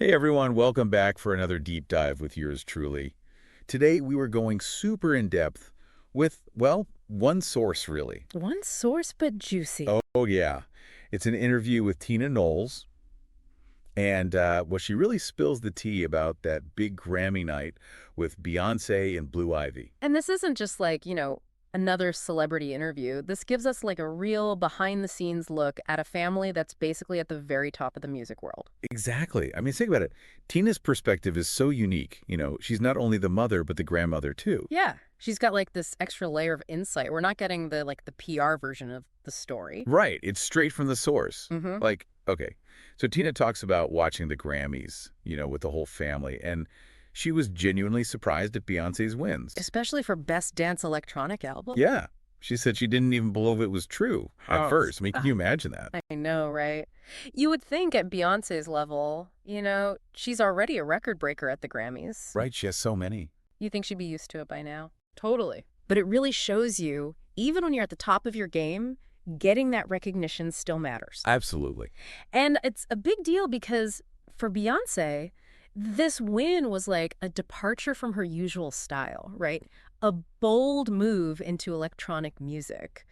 Hey everyone, welcome back for another deep dive with yours truly. Today we were going super in depth with, well, one source really. One source, but juicy. Oh yeah, it's an interview with Tina Knowles, and well, she really spills the tea about that big Grammy night with Beyonce and Blue Ivy. And this isn't just like, another celebrity interview. This gives us like a real behind the scenes look at a family that's basically at the very top of the music world. Exactly. I mean, think about it. Tina's perspective is so unique. She's not only the mother, but the grandmother too. Yeah. She's got like this extra layer of insight. We're not getting the PR version of the story. Right. It's straight from the source. Mm-hmm. Like, okay. So Tina talks about watching the Grammys, with the whole family, and she was genuinely surprised at Beyonce's wins. Especially for Best Dance Electronic Album. Yeah. She said she didn't even believe it was true at Oh, first. I mean, can you imagine that? I know, right? You would think at Beyonce's level, she's already a record breaker at the Grammys. Right. She has so many. You think she'd be used to it by now? Totally. But it really shows you, even when you're at the top of your game, getting that recognition still matters. Absolutely. And it's a big deal because for Beyonce, this win was like a departure from her usual style, right? A bold move into electronic music.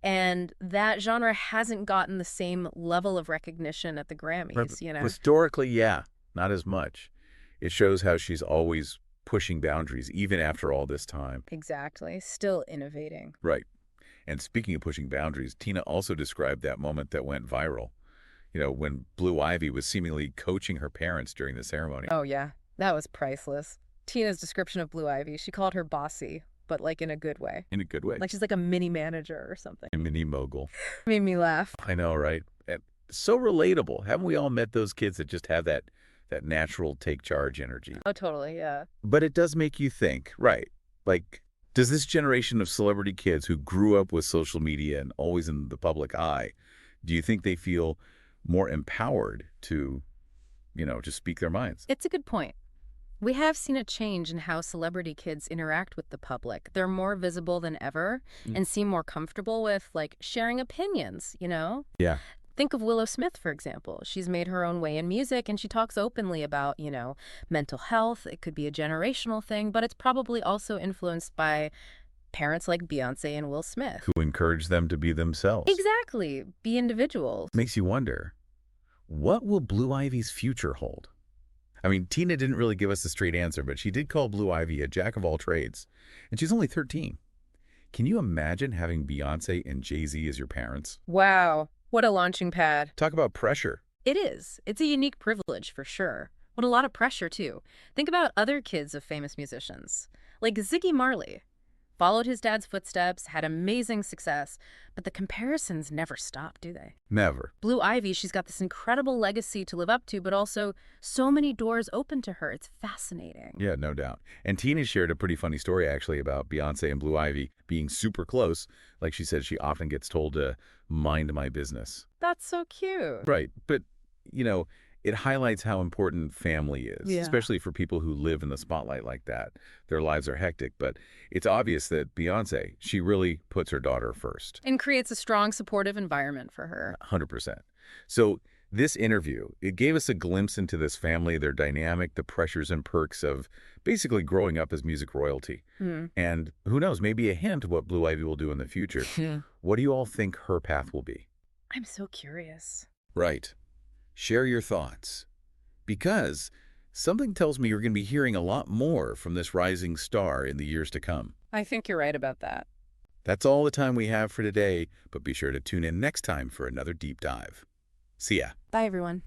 And that genre hasn't gotten the same level of recognition at the Grammys. Historically, yeah, not as much. It shows how she's always pushing boundaries, even after all this time. Exactly. Still innovating. Right. And speaking of pushing boundaries, Tina also described that moment that went viral, when Blue Ivy was seemingly coaching her parents during the ceremony. Oh, yeah. That was priceless. Tina's description of Blue Ivy, she called her bossy, but like in a good way. In a good way. Like she's like a mini manager or something. A mini mogul. Made me laugh. I know, right? And so relatable. Haven't we all met those kids that just have that natural take charge energy? Oh, totally, yeah. But it does make you think, right? Like, does this generation of celebrity kids who grew up with social media and always in the public eye, do you think they feel more empowered to, just speak their minds? It's a good point. We have seen a change in how celebrity kids interact with the public. They're more visible than ever and seem more comfortable with, like, sharing opinions. Yeah. Think of Willow Smith, for example. She's made her own way in music, and she talks openly about, mental health. It could be a generational thing, but it's probably also influenced by parents like Beyoncé and Will Smith. Who encourage them to be themselves. Exactly. Be individuals. Makes you wonder, what will Blue Ivy's future hold? I mean, Tina didn't really give us a straight answer, but she did call Blue Ivy a jack of all trades, and she's only 13. Can you imagine having Beyoncé and Jay-Z as your parents? Wow. What a launching pad. Talk about pressure. It is. It's a unique privilege, for sure. But a lot of pressure, too. Think about other kids of famous musicians. Like Ziggy Marley. Followed his dad's footsteps, had amazing success, but the comparisons never stop, do they? Never. Blue Ivy, she's got this incredible legacy to live up to, but also so many doors open to her. It's fascinating. Yeah, no doubt. And Tina shared a pretty funny story, actually, about Beyoncé and Blue Ivy being super close. Like she said, she often gets told to mind my business. That's so cute. Right. But, it highlights how important family is, Yeah. especially for people who live in the spotlight like that. Their lives are hectic, but it's obvious that Beyoncé, she really puts her daughter first. And creates a strong, supportive environment for her. 100%. So this interview, it gave us a glimpse into this family, their dynamic, the pressures and perks of basically growing up as music royalty. And who knows, maybe a hint of what Blue Ivy will do in the future. Yeah. What do you all think her path will be? I'm so curious. Right. Share your thoughts. Because something tells me you're going to be hearing a lot more from this rising star in the years to come. I think you're right about that. That's all the time we have for today, but be sure to tune in next time for another deep dive. See ya. Bye, everyone.